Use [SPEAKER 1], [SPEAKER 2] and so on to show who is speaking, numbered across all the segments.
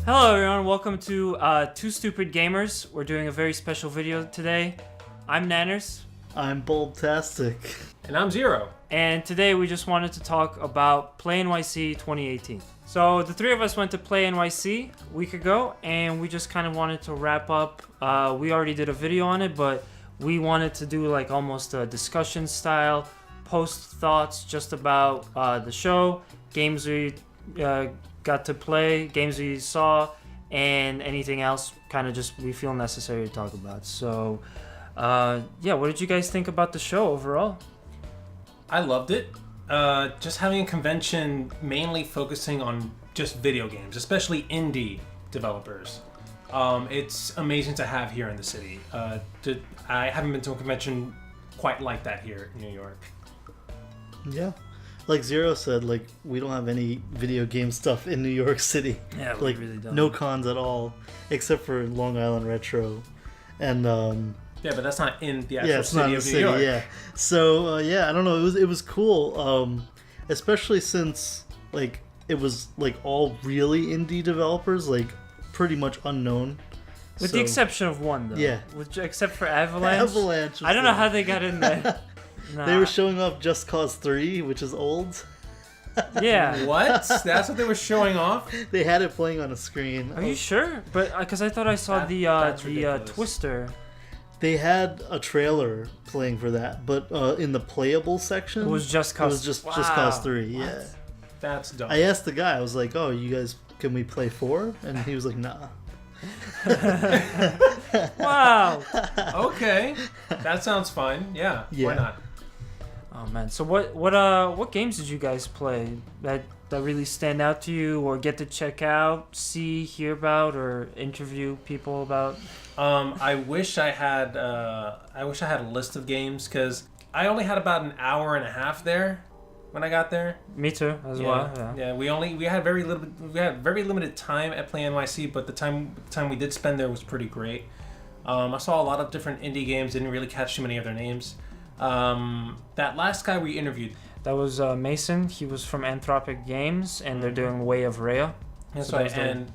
[SPEAKER 1] Hello everyone, welcome to Two Stupid Gamers. We're doing a very special video today. I'm Nanners.
[SPEAKER 2] I'm Bulbtastic.
[SPEAKER 3] And I'm Zero.
[SPEAKER 1] And today we just wanted to talk about Play NYC 2018. So the three of us went to Play NYC a week ago, and we just kind of wanted to wrap up. We already did a video on it, but we wanted to do like almost a discussion style, post thoughts just about the show, games we got to play, games we saw, and anything else kind of just we feel necessary to talk about. So yeah, what did you guys think about the show overall?
[SPEAKER 3] I loved it. Just having a convention mainly focusing on just video games, especially indie developers. It's amazing to have here in the city. I haven't been to a convention quite like that here in New York.
[SPEAKER 2] Yeah. Like Zero said, like we don't have any video game stuff in New York City.
[SPEAKER 1] Yeah, we
[SPEAKER 2] like
[SPEAKER 1] really don't.
[SPEAKER 2] no cons at all, except for Long Island Retro, and
[SPEAKER 3] yeah, but that's not in the actual
[SPEAKER 2] yeah, it's not
[SPEAKER 3] city
[SPEAKER 2] in the
[SPEAKER 3] of New
[SPEAKER 2] city.
[SPEAKER 3] York.
[SPEAKER 2] Yeah, so yeah, I don't know. It was cool, especially since like it was like all really indie developers, like pretty much unknown.
[SPEAKER 1] With the exception of one, though.
[SPEAKER 2] Yeah.
[SPEAKER 1] Except for Avalanche.
[SPEAKER 2] Avalanche.
[SPEAKER 1] I don't know how they got in there. Nah.
[SPEAKER 2] They were showing off Just Cause 3, which is old.
[SPEAKER 1] Yeah.
[SPEAKER 3] What? That's what they were showing off?
[SPEAKER 2] They had it playing on a screen.
[SPEAKER 1] Are you sure? But because I thought I saw
[SPEAKER 3] That's
[SPEAKER 1] the
[SPEAKER 3] ridiculous.
[SPEAKER 1] Twister.
[SPEAKER 2] They had a trailer playing for that, but in the playable section,
[SPEAKER 1] It was Just Cause.
[SPEAKER 2] It was just Cause 3. Yeah.
[SPEAKER 3] That's dumb.
[SPEAKER 2] I asked the guy. I was like, "Oh, you guys, can we play 4?" And he was like, "Nah."
[SPEAKER 1] Wow.
[SPEAKER 3] Okay. That sounds fine. Yeah.
[SPEAKER 2] Yeah.
[SPEAKER 3] Why not?
[SPEAKER 1] Oh man. So what games did you guys play that really stand out to you, or get to check out, see, hear about, or interview people about?
[SPEAKER 3] I wish I had a list of games because I only had about an hour and a half there when I got there.
[SPEAKER 1] Me too, as well. Yeah.
[SPEAKER 3] Yeah. We had very very limited time at Play NYC, but the time we did spend there was pretty great. I saw a lot of different indie games. Didn't really catch too many of their names. That last guy we interviewed.
[SPEAKER 1] That was Mason. He was from Anthropic Games, and they're doing Way of Rhea.
[SPEAKER 3] That's
[SPEAKER 1] So
[SPEAKER 3] right.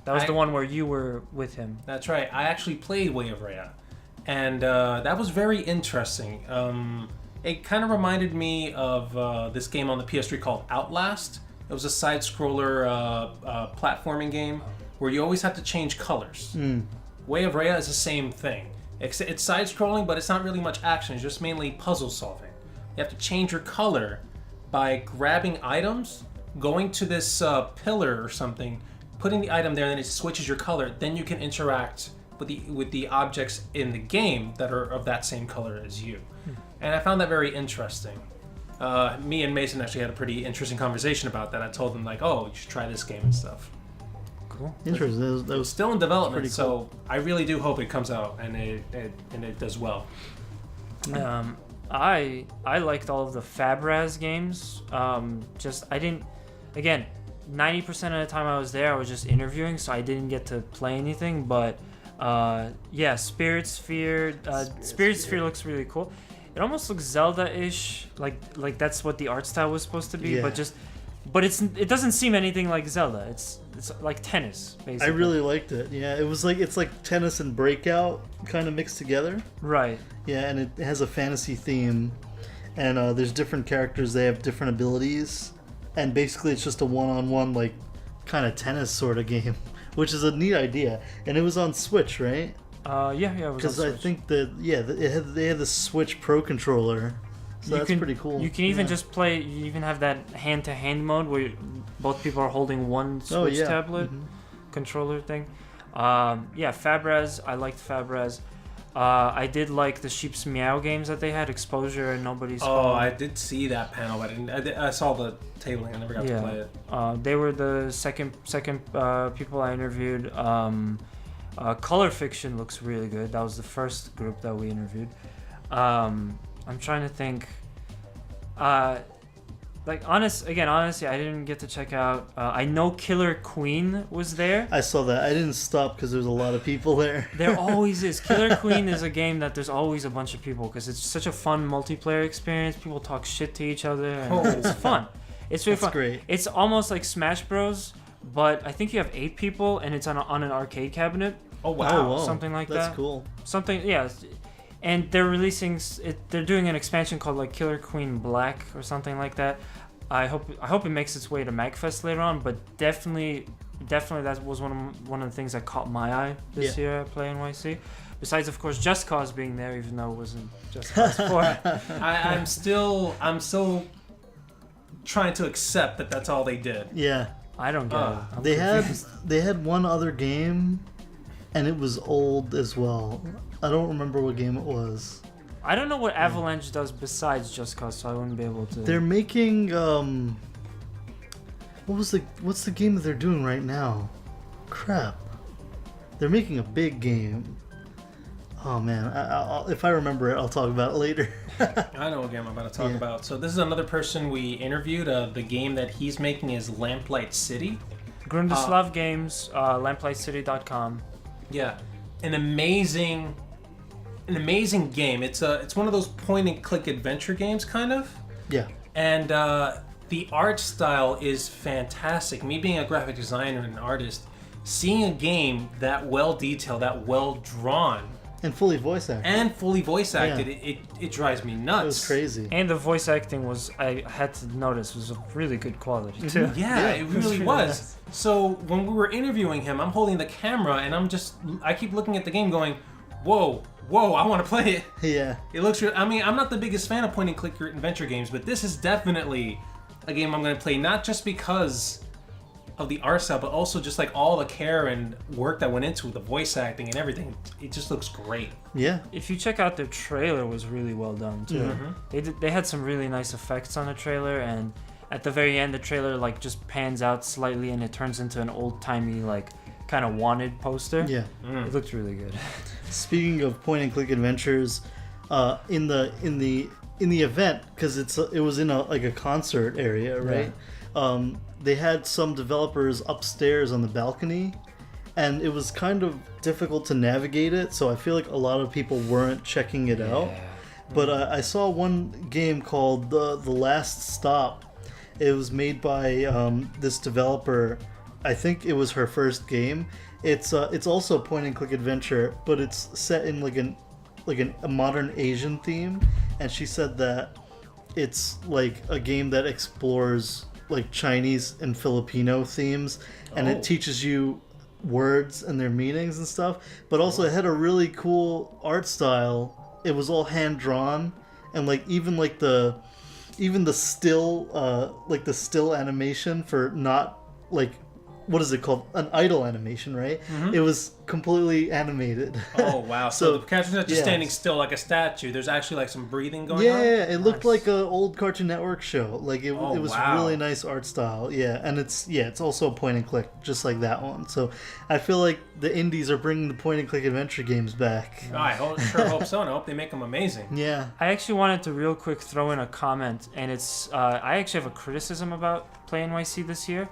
[SPEAKER 1] that was the one where you were with him.
[SPEAKER 3] That's right. I actually played Way of Rhea, and that was very interesting. It kind of reminded me of this game on the PS3 called Outlast. It was a side-scroller platforming game where you always have to change colors. Way of Rhea is the same thing. It's side-scrolling, but it's not really much action. It's just mainly puzzle solving. You have to change your color by grabbing items, going to this pillar or something, putting the item there, and then it switches your color. Then you can interact with the objects in the game that are of that same color as you. And I found that very interesting. Me and Mason actually had a pretty interesting conversation about that. I told him like, "Oh, you should try this game and stuff."
[SPEAKER 1] Cool.
[SPEAKER 2] Interesting. That was
[SPEAKER 3] Still in development,
[SPEAKER 2] pretty
[SPEAKER 3] so I really do hope it comes out and it does well.
[SPEAKER 1] I liked all of the Fabraz games. I didn't. Again, 90% of the time I was there, I was just interviewing, so I didn't get to play anything. But yeah, Spirit Sphere. Spirit Sphere looks really cool. It almost looks Zelda-ish, like that's what the art style was supposed to be.
[SPEAKER 2] Yeah.
[SPEAKER 1] But it doesn't seem anything like Zelda. It's like tennis, basically.
[SPEAKER 2] I really liked it. Yeah, it's like tennis and Breakout kind of mixed together.
[SPEAKER 1] Right.
[SPEAKER 2] Yeah, and it has a fantasy theme, and there's different characters. They have different abilities, and basically it's just a one-on-one like kind of tennis sort of game, which is a neat idea. And it was on Switch, right?
[SPEAKER 1] Yeah, it was on
[SPEAKER 2] Because I
[SPEAKER 1] Switch.
[SPEAKER 2] think that they had the Switch Pro controller, so that's pretty cool.
[SPEAKER 1] You can even
[SPEAKER 2] Yeah.
[SPEAKER 1] just play. You even have that hand-to-hand mode where both people are holding one Switch tablet controller thing. Yeah, Fabraz. I liked Fabraz. I did like the Sheep's Meow games that they had, Exposure and Nobody's
[SPEAKER 3] Oh,
[SPEAKER 1] Home.
[SPEAKER 3] I did see that panel, but I saw the tabling. I never got to play it.
[SPEAKER 1] They were the second people I interviewed. Color Fiction looks really good. That was the first group that we interviewed. I'm trying to think. Honestly, I didn't get to check out. I know Killer Queen was there.
[SPEAKER 2] I saw that. I didn't stop because there's a lot of people there.
[SPEAKER 1] There always is. Killer Queen is a game that there's always a bunch of people because it's such a fun multiplayer experience. People talk shit to each other, and it's fun. It's really
[SPEAKER 2] That's
[SPEAKER 1] fun.
[SPEAKER 2] great.
[SPEAKER 1] It's almost like Smash Bros, but I think you have 8 people, and it's on an arcade cabinet.
[SPEAKER 3] Oh wow.
[SPEAKER 2] Oh,
[SPEAKER 1] Something like
[SPEAKER 2] That's
[SPEAKER 1] that.
[SPEAKER 2] cool.
[SPEAKER 1] Something, yeah. And they're releasing it. They're doing an expansion called like Killer Queen Black or something like that. I hope it makes its way to MagFest later on, but definitely that was one of the things that caught my eye this year at Play NYC. Besides, of course, Just Cause being there, even though it wasn't Just Cause 4.
[SPEAKER 3] I'm still trying to accept that that's all they did.
[SPEAKER 2] Yeah.
[SPEAKER 1] I don't get it. I'm
[SPEAKER 2] They
[SPEAKER 1] confused.
[SPEAKER 2] they had one other game, and it was old as well. I don't remember what game it was.
[SPEAKER 1] I don't know what Avalanche does besides Just Cause, so I wouldn't be able to.
[SPEAKER 2] They're making what's the game that they're doing right now? Crap. They're making a big game. Oh man, if I remember it, I'll talk about it later.
[SPEAKER 3] I know what game I'm about to talk about. So this is another person we interviewed. The game that he's making is Lamplight City.
[SPEAKER 1] Grundislav Games, lamplightcity.com.
[SPEAKER 3] Yeah, an amazing game. It's one of those point and click adventure games, kind of.
[SPEAKER 2] Yeah.
[SPEAKER 3] And the art style is fantastic. Me being a graphic designer and an artist, seeing a game that well detailed, that well drawn,
[SPEAKER 2] And fully voice acted.
[SPEAKER 3] and fully voice acted, it drives me nuts.
[SPEAKER 2] It was crazy.
[SPEAKER 1] And the voice acting I had to notice, was of really good quality too.
[SPEAKER 3] Yeah, it really was. So when we were interviewing him, I'm holding the camera and I keep looking at the game going, whoa, I want to play it.
[SPEAKER 2] Yeah.
[SPEAKER 3] It looks I mean, I'm not the biggest fan of point and click adventure games, but this is definitely a game I'm going to play, not just because of the art style, but also just like all the care and work that went into the voice acting and everything. It just looks great.
[SPEAKER 2] Yeah.
[SPEAKER 1] If you check out their trailer, was really well done too. They had some really nice effects on the trailer, and at the very end, the trailer like just pans out slightly and it turns into an old timey like kind of wanted poster.
[SPEAKER 2] Yeah.
[SPEAKER 1] It looked really good.
[SPEAKER 2] Speaking of point and click adventures, in the event, because it was in a concert area, right? They had some developers upstairs on the balcony, and it was kind of difficult to navigate it. So I feel like a lot of people weren't checking it out. But I saw one game called The Last Stop. It was made by this developer. I think it was her first game. It's also a point and click adventure, but it's set in a modern Asian theme. And she said that it's like a game that explores like Chinese and Filipino themes, and it teaches you words and their meanings and stuff. But also it had a really cool art style. It was all hand drawn, and like even the still animation for not like, what is it called? An idle animation, right? It was completely animated.
[SPEAKER 3] Oh wow! So the character's not just
[SPEAKER 2] yeah.
[SPEAKER 3] standing still like a statue. There's actually like some breathing going on.
[SPEAKER 2] Yeah, it looked like an old Cartoon Network show. Like it was
[SPEAKER 3] wow.
[SPEAKER 2] really nice art style. Yeah, and it's also a point and click, just like that one. So I feel like the indies are bringing the point and click adventure games back.
[SPEAKER 3] I sure hope so, and I hope they make them amazing.
[SPEAKER 2] Yeah.
[SPEAKER 1] I actually wanted to real quick throw in a comment, and it's I actually have a criticism about Play NYC this year,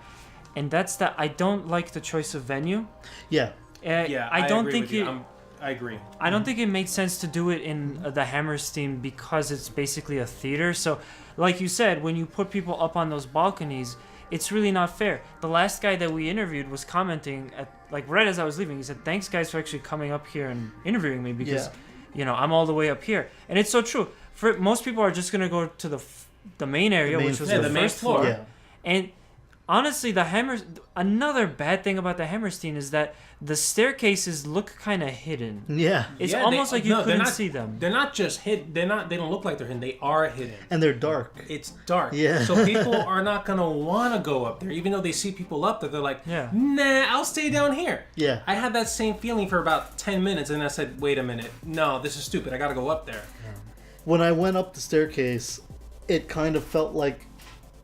[SPEAKER 1] and that's that I don't like the choice of venue.
[SPEAKER 2] Yeah.
[SPEAKER 3] Yeah,
[SPEAKER 1] I don't
[SPEAKER 3] agree
[SPEAKER 1] think
[SPEAKER 3] with you.
[SPEAKER 1] it.
[SPEAKER 3] I agree.
[SPEAKER 1] I don't think it makes sense to do it in the Hammerstein because it's basically a theater. So, like you said, when you put people up on those balconies, it's really not fair. The last guy that we interviewed was commenting at like right as I was leaving. He said, "Thanks, guys, for actually coming up here and interviewing me because, I'm all the way up here." And it's so true. For most people are just gonna go to the main area, which was the
[SPEAKER 3] main
[SPEAKER 1] first floor.
[SPEAKER 2] Yeah.
[SPEAKER 1] And honestly, another bad thing about the Hammerstein is that the staircases look kind of hidden.
[SPEAKER 2] Yeah.
[SPEAKER 1] It's almost like you couldn't see them.
[SPEAKER 3] They're not just hidden. They don't look like they're hidden. They are hidden.
[SPEAKER 2] And they're dark.
[SPEAKER 3] It's dark.
[SPEAKER 2] Yeah.
[SPEAKER 3] So people are not gonna want to go up there, even though they see people up there. They're like, nah, I'll stay down here.
[SPEAKER 2] Yeah.
[SPEAKER 3] I had that same feeling for about 10 minutes, and I said, wait a minute, no, this is stupid. I gotta go up there.
[SPEAKER 2] When I went up the staircase, it kind of felt like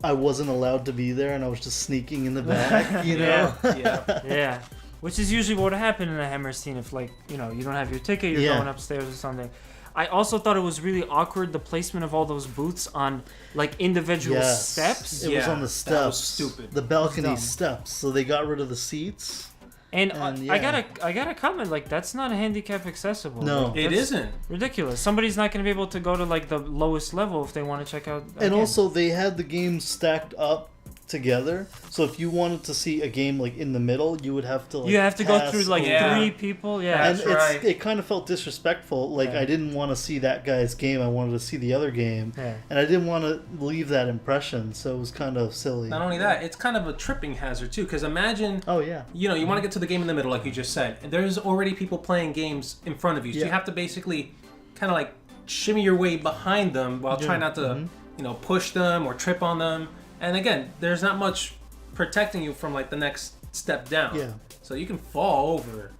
[SPEAKER 2] I wasn't allowed to be there, and I was just sneaking in the back, you know?
[SPEAKER 3] Yeah.
[SPEAKER 1] Yeah, which is usually what would happen in a Hammerstein if, like, you don't have your ticket, you're going upstairs or something. I also thought it was really awkward, the placement of all those booths on, like, individual steps.
[SPEAKER 2] It was on the steps.
[SPEAKER 3] That was stupid.
[SPEAKER 2] The balcony steps. So they got rid of the seats.
[SPEAKER 1] And I gotta comment, like, that's not handicap accessible.
[SPEAKER 2] No.
[SPEAKER 1] Like,
[SPEAKER 3] It isn't.
[SPEAKER 1] ridiculous. Somebody's not gonna be able to go to, like, the lowest level if they want to check out.
[SPEAKER 2] And also, they had the games stacked up together. So if you wanted to see a game like in the middle, you would have to like
[SPEAKER 1] You have to go through like
[SPEAKER 3] Yeah.
[SPEAKER 1] 3 people. Yeah.
[SPEAKER 2] and
[SPEAKER 3] That's right.
[SPEAKER 2] it kind of felt disrespectful. Like
[SPEAKER 1] Yeah.
[SPEAKER 2] I didn't want to see that guy's game. I wanted to see the other game,
[SPEAKER 1] Yeah.
[SPEAKER 2] and I didn't want to leave that impression. So it was kind of silly.
[SPEAKER 3] Not only that, it's kind of a tripping hazard too. Because imagine,
[SPEAKER 2] Oh yeah.
[SPEAKER 3] you know, you want to get to the game in the middle, like you just said, and there's already people playing games in front of you. So
[SPEAKER 2] Yeah.
[SPEAKER 3] you have to basically kind of like shimmy your way behind them while trying not to, you know, push them or trip on them. And again, there's not much protecting you from like the next step down.
[SPEAKER 2] Yeah.
[SPEAKER 3] So you can fall over.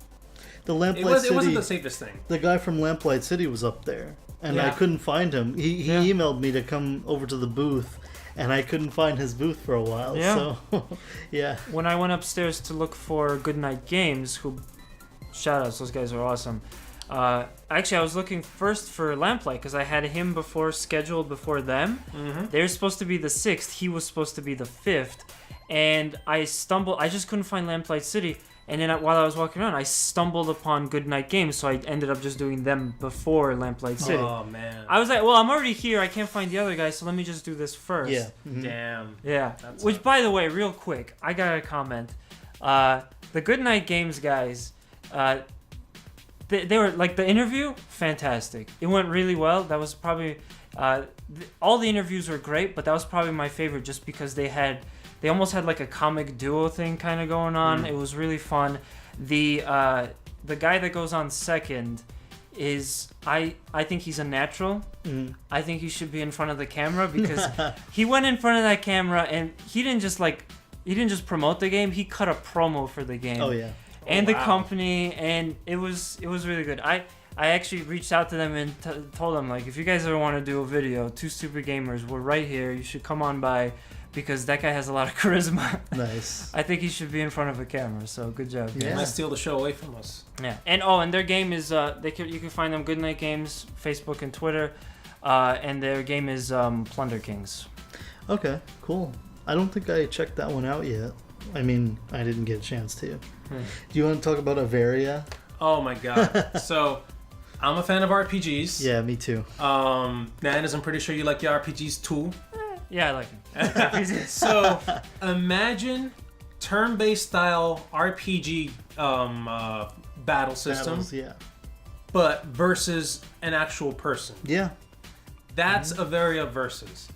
[SPEAKER 2] The Lamplight
[SPEAKER 3] It
[SPEAKER 2] City.
[SPEAKER 3] wasn't the safest thing.
[SPEAKER 2] The guy from Lamplight City was up there, and I
[SPEAKER 3] Yeah.
[SPEAKER 2] couldn't find him. He
[SPEAKER 1] Yeah.
[SPEAKER 2] emailed me to come over to the booth, and I couldn't find his booth for a while.
[SPEAKER 1] Yeah.
[SPEAKER 2] So, yeah.
[SPEAKER 1] When I went upstairs to look for Goodnight Games, who shout outs, those guys are awesome. Actually, I was looking first for Lamplight because I had him scheduled before them.
[SPEAKER 3] Mm-hmm.
[SPEAKER 1] They were supposed to be the 6th. He was supposed to be the 5th. And I just couldn't find Lamplight City. And then while I was walking around, I stumbled upon Goodnight Games, so I ended up just doing them before Lamplight City.
[SPEAKER 3] Oh man.
[SPEAKER 1] I was like, well, I'm already here. I can't find the other guy, so let me just do this first.
[SPEAKER 2] Yeah. Mhm.
[SPEAKER 3] Damn.
[SPEAKER 1] Yeah.
[SPEAKER 3] That
[SPEAKER 1] Which,
[SPEAKER 3] sucks.
[SPEAKER 1] by the way, real quick, I gotta comment. The Goodnight Games guys, they were like the interview, fantastic. It went really well. That was probably all the interviews were great, but that was probably my favorite just because they almost had like a comic duo thing kind of going on. It was really fun. The guy that goes on second is I think he's a natural.
[SPEAKER 2] Mhm.
[SPEAKER 1] I think he should be in front of the camera because he went in front of that camera and he didn't just promote the game. He cut a promo for the game.
[SPEAKER 2] Oh yeah.
[SPEAKER 1] And
[SPEAKER 3] Oh,
[SPEAKER 1] the
[SPEAKER 3] wow.
[SPEAKER 1] company, and it was really good. I actually reached out to them and told them, like, if you guys ever want to do a video, Two Stupid Gamers, we're right here. You should come on by because that guy has a lot of charisma.
[SPEAKER 2] Nice.
[SPEAKER 1] I think he should be in front of a camera. So good job.
[SPEAKER 3] You
[SPEAKER 2] Yeah.
[SPEAKER 3] might steal the show away from us.
[SPEAKER 1] Yeah. And their game is you can find them Goodnight Games, Facebook and Twitter, and their game is Plunder Kings.
[SPEAKER 2] Okay. Cool. I don't think I checked that one out yet. I mean, I didn't get a chance to. Do you want to talk about Averia?
[SPEAKER 3] Oh my god. So, I'm a fan of RPGs.
[SPEAKER 2] Yeah, me too.
[SPEAKER 3] Nanas, I'm pretty sure you like your RPGs too.
[SPEAKER 1] Yeah, I like him.
[SPEAKER 3] So, imagine turn-based style RPG battle system,
[SPEAKER 2] Battles, yeah.
[SPEAKER 3] but versus an actual person.
[SPEAKER 2] Yeah.
[SPEAKER 3] That's Averia versus,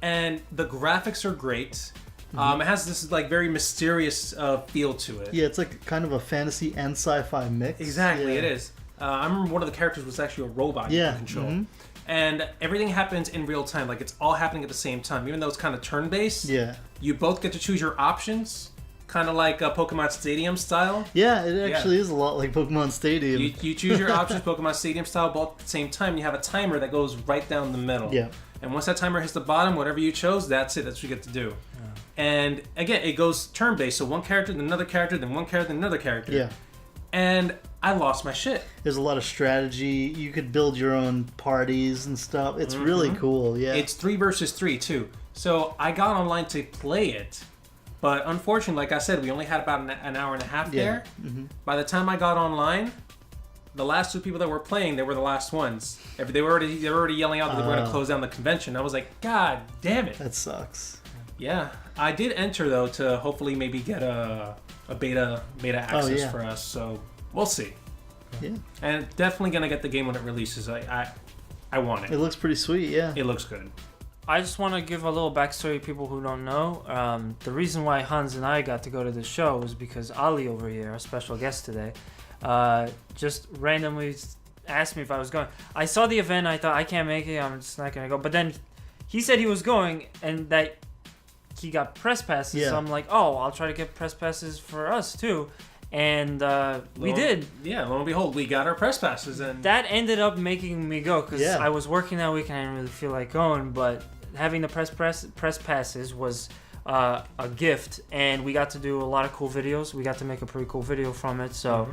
[SPEAKER 3] and the graphics are great. It has this like very mysterious feel to it.
[SPEAKER 2] Yeah, it's like kind of a fantasy and sci-fi mix.
[SPEAKER 3] Exactly,
[SPEAKER 2] Yeah.
[SPEAKER 3] it is. I remember one of the characters was actually a robot you
[SPEAKER 2] Yeah,
[SPEAKER 3] can control.
[SPEAKER 2] mhm.
[SPEAKER 3] And everything happens in real time. Like, it's all happening at the same time. Even though it's kind of turn-based,
[SPEAKER 2] Yeah.
[SPEAKER 3] you both get to choose your options. Kind of like Pokemon Stadium style.
[SPEAKER 2] Yeah, it actually is a lot like Pokemon Stadium.
[SPEAKER 3] You choose your options, Pokemon Stadium style, both at the same time. You have a timer that goes right down the middle.
[SPEAKER 2] Yeah.
[SPEAKER 3] And once that timer hits the bottom, whatever you chose, that's it. That's what you get to do. And again, it goes turn-based. So one character, then another character, then one character, then another character.
[SPEAKER 2] Yeah.
[SPEAKER 3] And I lost my shit.
[SPEAKER 2] There's a lot of strategy. You could build your own parties and stuff. It's really cool. Yeah.
[SPEAKER 3] It's 3 versus 3 too. So I got online to play it, but unfortunately, like I said, we only had about an hour and a half there. By the time I got online, the last 2 people that were playing, they were the last ones. They were already yelling out that they were going to close down the convention. I was like, God damn it!
[SPEAKER 2] That sucks.
[SPEAKER 3] Yeah, I did enter though to hopefully maybe get a beta access
[SPEAKER 2] yeah.
[SPEAKER 3] for us. So we'll see.
[SPEAKER 2] Yeah.
[SPEAKER 3] And definitely gonna get the game when it releases. I want
[SPEAKER 2] It
[SPEAKER 3] it.
[SPEAKER 2] looks pretty sweet. Yeah.
[SPEAKER 3] It looks good.
[SPEAKER 1] I just want to give a little backstory to people who don't know. The reason why Hans and I got to go to the show was because Ali over here, our special guest today, just randomly asked me if I was going. I saw the event, I thought, I can't make it, I'm just not going to go. But then he said he was going and that he got press passes.
[SPEAKER 2] Yeah.
[SPEAKER 1] So I'm like, oh, I'll try to get press passes for us too. And we did.
[SPEAKER 3] Yeah, lo and behold, we got our press passes, and
[SPEAKER 1] That ended up making me go because
[SPEAKER 2] Yeah.
[SPEAKER 1] I was working that week and I didn't really feel like going. But having the press passes was a gift, and we got to do a lot of cool videos. We got to make a pretty cool video from it. So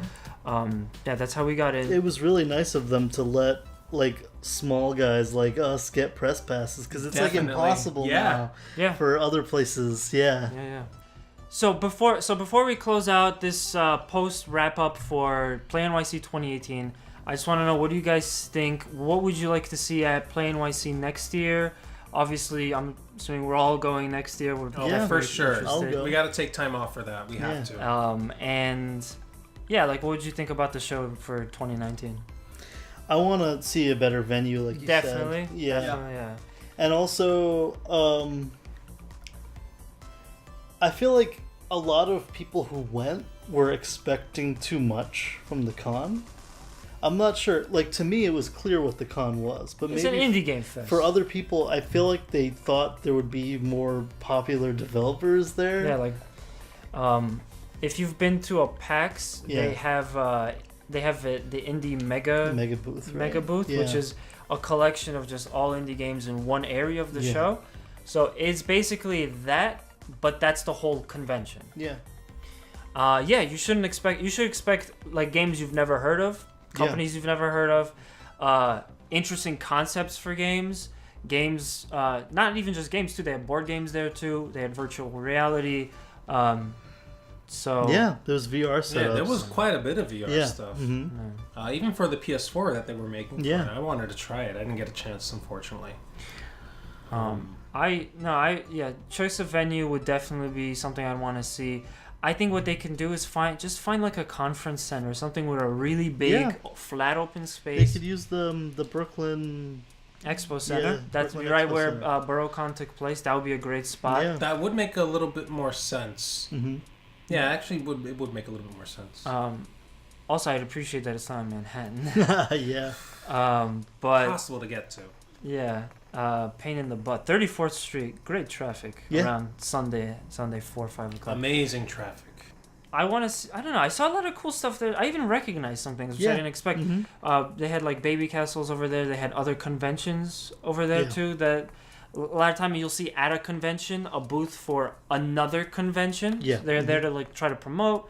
[SPEAKER 1] yeah, that's how we got in.
[SPEAKER 2] It was really nice of them to let like small guys like us get press passes because it's
[SPEAKER 3] Definitely.
[SPEAKER 2] like impossible
[SPEAKER 3] Yeah.
[SPEAKER 2] now
[SPEAKER 1] Yeah.
[SPEAKER 2] for other places. Yeah.
[SPEAKER 1] Yeah. So before we close out this post wrap up for Play NYC 2018, I just want to know, what do you guys think? What would you like to see at Play NYC next year? Obviously, I'm assuming we're all going next year. We're
[SPEAKER 3] Oh,
[SPEAKER 2] Yeah.
[SPEAKER 3] for
[SPEAKER 1] definitely
[SPEAKER 3] sure.
[SPEAKER 1] interested.
[SPEAKER 3] We got to take time off for that. We have to.
[SPEAKER 1] And yeah, like, what did you think about the show for 2019?
[SPEAKER 2] I want to see a better venue, like you
[SPEAKER 1] Definitely.
[SPEAKER 2] said. Yeah.
[SPEAKER 1] Definitely, yeah.
[SPEAKER 2] And also, I feel like a lot of people who went were expecting too much from the con. I'm not sure. Like, to me, it was clear what the con was, but
[SPEAKER 1] It's
[SPEAKER 2] maybe
[SPEAKER 1] an indie game fest.
[SPEAKER 2] for other people, I feel like they thought there would be more popular developers there.
[SPEAKER 1] Yeah, like, if you've been to a PAX,
[SPEAKER 2] Yeah.
[SPEAKER 1] they have the indie mega
[SPEAKER 2] booth, right?
[SPEAKER 1] mega booth,
[SPEAKER 2] Yeah.
[SPEAKER 1] which is a collection of just all indie games in one area of the
[SPEAKER 2] Yeah.
[SPEAKER 1] show. So it's basically that, but that's the whole convention.
[SPEAKER 2] Yeah.
[SPEAKER 1] Yeah, you should expect like games you've never heard of, companies you've never heard of, interesting concepts for games, not even just games too. They had board games there too. They had virtual reality. So
[SPEAKER 2] Yeah, there's VR setups.
[SPEAKER 3] Yeah, there was quite a bit of VR
[SPEAKER 2] Yeah.
[SPEAKER 3] stuff.
[SPEAKER 2] Mhm.
[SPEAKER 3] Even for the PS4 that they were making. For
[SPEAKER 2] Yeah.
[SPEAKER 3] it. I wanted to try it. I didn't get a chance, unfortunately.
[SPEAKER 1] Choice of venue would definitely be something I'd want to see. I think what they can do is find like a conference center, something with a really big, flat open
[SPEAKER 2] They
[SPEAKER 1] space.
[SPEAKER 2] could use the Brooklyn.
[SPEAKER 1] Expo Center.
[SPEAKER 2] Yeah,
[SPEAKER 1] That's
[SPEAKER 2] Brooklyn
[SPEAKER 1] right
[SPEAKER 2] Expo
[SPEAKER 1] where
[SPEAKER 2] Center.
[SPEAKER 1] BorrowCon took place. That would be a great spot.
[SPEAKER 2] Yeah.
[SPEAKER 3] That would make a little bit more sense.
[SPEAKER 2] Mm-hmm.
[SPEAKER 3] Yeah, actually, it would make a little bit more sense.
[SPEAKER 1] Also, I'd appreciate that it's not in Manhattan.
[SPEAKER 2] Yeah.
[SPEAKER 1] But
[SPEAKER 3] Possible to get to.
[SPEAKER 1] yeah, pain in the butt. 34th Street, great traffic
[SPEAKER 2] Yeah.
[SPEAKER 1] around Sunday 4 or 5 o'clock.
[SPEAKER 3] Amazing traffic.
[SPEAKER 1] I want to see, I don't know, I saw a lot of cool stuff there. I even recognized some things, which I
[SPEAKER 2] Yeah.
[SPEAKER 1] didn't expect.
[SPEAKER 2] Mm-hmm.
[SPEAKER 1] They had like baby castles over there. They had other conventions over there
[SPEAKER 2] Yeah.
[SPEAKER 1] too. That a lot of time you'll see at a convention a booth for another convention.
[SPEAKER 2] Yeah.
[SPEAKER 1] They're there to like try to promote.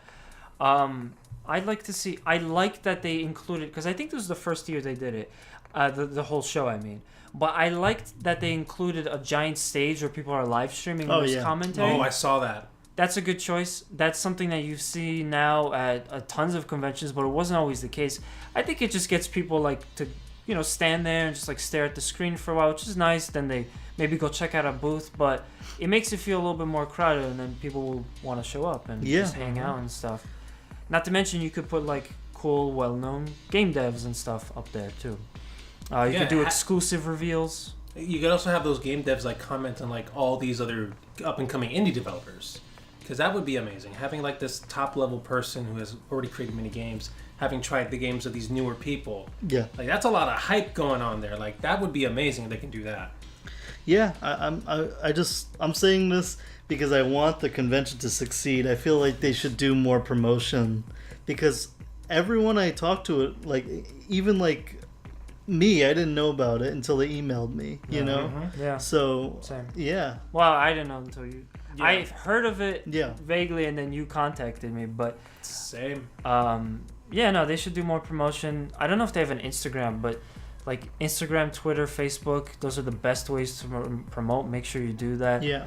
[SPEAKER 1] I'd like to see. I like that they included, because I think this was the first year they did it, the whole show. I mean, but I liked that they included a giant stage where people are live streaming this commentary.
[SPEAKER 3] Oh, I saw that.
[SPEAKER 1] That's a good choice. That's something that you see now at tons of conventions, but it wasn't always the case. I think it just gets people like to, stand there and just like stare at the screen for a while, which is nice. Then they maybe go check out a booth, but it makes it feel a little bit more crowded, and then people will want to show up and just hang out and stuff. Not to mention you could put like cool, well-known game devs and stuff up there too. You could do exclusive reveals.
[SPEAKER 3] You could also have those game devs like comment on like all these other up-and-coming indie developers. Because that would be amazing. Having like this top-level person who has already created many games, having tried the games of these newer people.
[SPEAKER 2] Yeah.
[SPEAKER 3] Like that's a lot of hype going on there. Like that would be amazing if they can do that.
[SPEAKER 2] Yeah, I'm saying this because I want the convention to succeed. I feel like they should do more promotion, because everyone I talked to, like even like me, I didn't know about it until they emailed me. You know.
[SPEAKER 1] Yeah.
[SPEAKER 2] So
[SPEAKER 1] Same.
[SPEAKER 2] yeah.
[SPEAKER 1] Well, I didn't know until you.
[SPEAKER 3] Yeah.
[SPEAKER 1] I heard of it
[SPEAKER 2] Yeah.
[SPEAKER 1] vaguely, and then you contacted me. But
[SPEAKER 3] Same.
[SPEAKER 1] they should do more promotion. I don't know if they have an Instagram, but like Instagram, Twitter, Facebook, those are the best ways to promote. Make sure you do that.
[SPEAKER 2] Yeah.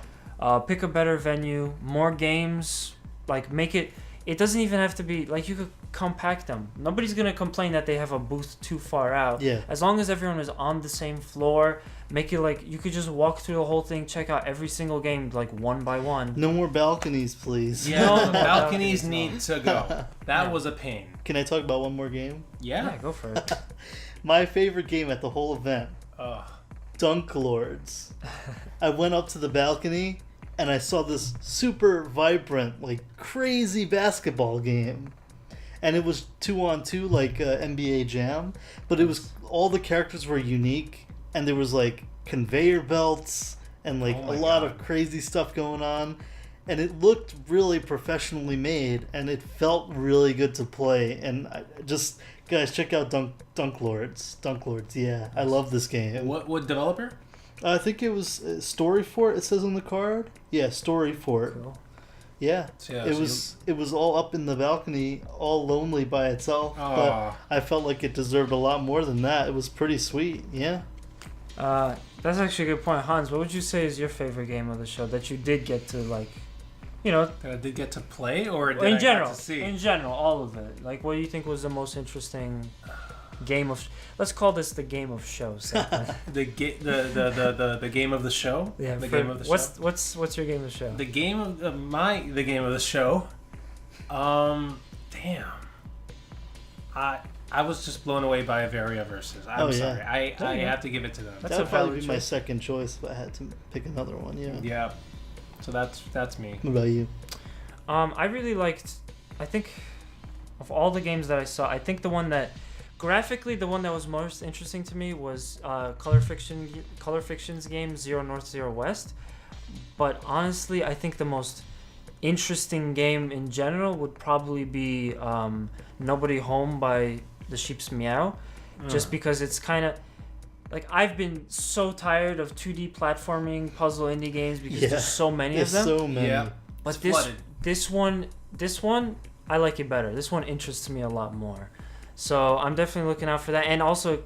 [SPEAKER 1] Pick a better venue, more games. Like make it. It doesn't even have to be like, you could compact them. Nobody's gonna complain that they have a booth too far out.
[SPEAKER 2] Yeah.
[SPEAKER 1] As long as everyone is on the same floor, make it like you could just walk through the whole thing, check out every single game like one by one.
[SPEAKER 2] No more balconies, please.
[SPEAKER 3] Yeah,
[SPEAKER 1] No,
[SPEAKER 3] balconies
[SPEAKER 1] no.
[SPEAKER 3] need to go. That was a pain.
[SPEAKER 2] Can I talk about one more game?
[SPEAKER 1] Yeah, go for it.
[SPEAKER 2] My favorite game at the whole event, Dunk Lords. I went up to the balcony and I saw this super vibrant, like crazy basketball game. And it was 2-on-2 like NBA Jam, but it was all the characters were unique, and there was like conveyor belts and like a lot of crazy stuff going on, and it looked really professionally made, and it felt really good to play. And guys, check out Dunk Lords. Dunk Lords, yeah, I love this game.
[SPEAKER 3] What developer?
[SPEAKER 2] I think it was Story Fort. It says on the card. Yeah, Story Fort.
[SPEAKER 1] Cool.
[SPEAKER 2] Yeah,
[SPEAKER 3] Yeah,
[SPEAKER 2] it was all up in the balcony, all lonely by itself. But I felt like it deserved a lot more than that. It was pretty sweet. Yeah.
[SPEAKER 1] That's actually a good point, Hans. What would you say is your favorite game of the show that you did get to like,
[SPEAKER 3] that I did get to play, or did
[SPEAKER 1] in
[SPEAKER 3] I
[SPEAKER 1] general,
[SPEAKER 3] get to see?
[SPEAKER 1] in general, all of it. Like, what do you think was the most interesting Let's call this the game of shows.
[SPEAKER 3] The game of the show.
[SPEAKER 1] Yeah.
[SPEAKER 3] Game of the show.
[SPEAKER 1] What's your game of the show?
[SPEAKER 3] The game of the game of the show. Damn. I was just blown away by Averia Versus. I'm sorry. I have to give it to them.
[SPEAKER 2] That would probably be my second choice if I had to pick another one. Yeah.
[SPEAKER 3] Yeah. So that's me.
[SPEAKER 2] What about you?
[SPEAKER 1] I really liked. I think of all the games that I saw, I think the one that graphically the one that was most interesting to me was Color Fiction's game Zero North Zero West. But honestly, I think the most interesting game in general would probably be Nobody Home by the Sheep's Meow, just because it's kind of like I've been so tired of 2D platforming puzzle indie games because there's so many of them.
[SPEAKER 2] So many.
[SPEAKER 3] Yeah.
[SPEAKER 1] But this one I like it better. This one interests me a lot more. So I'm definitely looking out for that. And also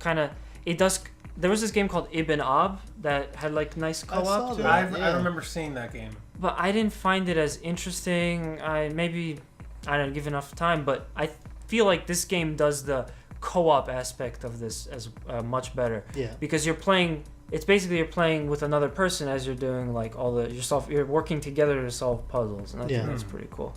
[SPEAKER 1] there was this game called Ibn Ab that had like nice co-op to it.
[SPEAKER 3] I remember seeing that game.
[SPEAKER 1] But I didn't find it as interesting. I didn't give enough time, but I feel like this game does the co-op aspect of this as much better.
[SPEAKER 2] Yeah.
[SPEAKER 1] Because you're playing with another person as you're doing like you're working together to solve puzzles, and I think that's pretty cool.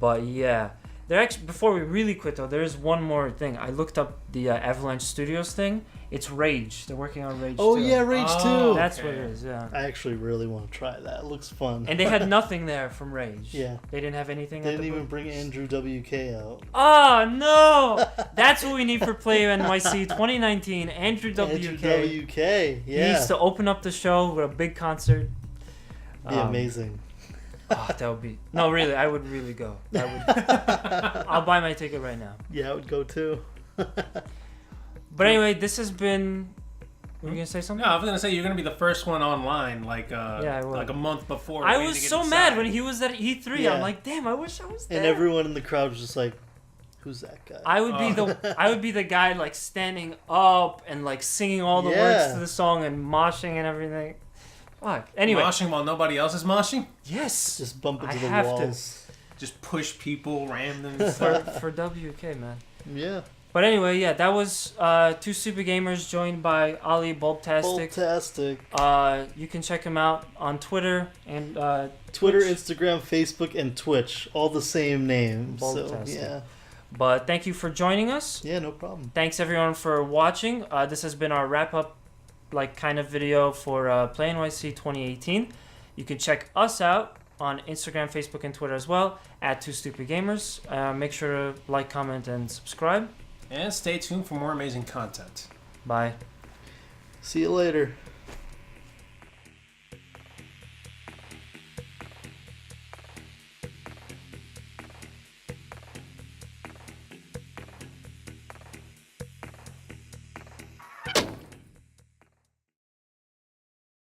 [SPEAKER 1] But yeah, before we really quit though, there is one more thing. I looked up the Avalanche Studios thing. It's Rage. They're working on Rage 2.
[SPEAKER 2] Oh yeah, Rage 2.
[SPEAKER 1] That's what it is. Yeah.
[SPEAKER 2] I actually really want to try that. It looks fun.
[SPEAKER 1] And they had nothing there from Rage.
[SPEAKER 2] Yeah.
[SPEAKER 1] They didn't have anything.
[SPEAKER 2] They didn't even bring Andrew WK out.
[SPEAKER 1] Oh no! That's what we need for Play NYC 2019. Andrew WK.
[SPEAKER 2] Andrew WK. Yeah.
[SPEAKER 1] He needs to open up the show with a big concert.
[SPEAKER 2] Be amazing.
[SPEAKER 1] That would be no, really. I would really go. I'll buy my ticket right now.
[SPEAKER 2] Yeah, I would go too.
[SPEAKER 1] But anyway, this has been. Were you gonna say something?
[SPEAKER 3] No, I was gonna say you're gonna be the first one online, like
[SPEAKER 1] I will.
[SPEAKER 3] like a month before.
[SPEAKER 1] I was so mad when he was at E3.
[SPEAKER 2] Yeah.
[SPEAKER 1] I'm like, damn, I wish I was there.
[SPEAKER 2] And everyone in the crowd was just like, "Who's that guy?"
[SPEAKER 1] I would be the guy like standing up and like singing all the words to the song and moshing and everything. Fuck. Anyway,
[SPEAKER 3] moshing while nobody else is moshing.
[SPEAKER 1] Yes.
[SPEAKER 2] Just bump into
[SPEAKER 1] I
[SPEAKER 2] the
[SPEAKER 1] have
[SPEAKER 2] walls.
[SPEAKER 3] Just push people, random
[SPEAKER 1] for WK, man.
[SPEAKER 2] Yeah.
[SPEAKER 1] But anyway, yeah, that was Two Super Gamers joined by Ali Bulbtastic.
[SPEAKER 2] Bulbtastic.
[SPEAKER 1] You can check him out on Twitter and
[SPEAKER 2] Twitter,
[SPEAKER 1] Twitch.
[SPEAKER 2] Instagram, Facebook, and Twitch, all the same name. So
[SPEAKER 1] Bulbtastic.
[SPEAKER 2] yeah.
[SPEAKER 1] But thank you for joining us.
[SPEAKER 2] Yeah, no problem.
[SPEAKER 1] Thanks everyone for watching. This has been our wrap up, like kind of video for Play NYC 2018. You can check us out on Instagram, Facebook, and Twitter as well at Two Stupid Gamers. Make sure to like, comment, and subscribe.
[SPEAKER 3] And stay tuned for more amazing content.
[SPEAKER 1] Bye.
[SPEAKER 2] See you later.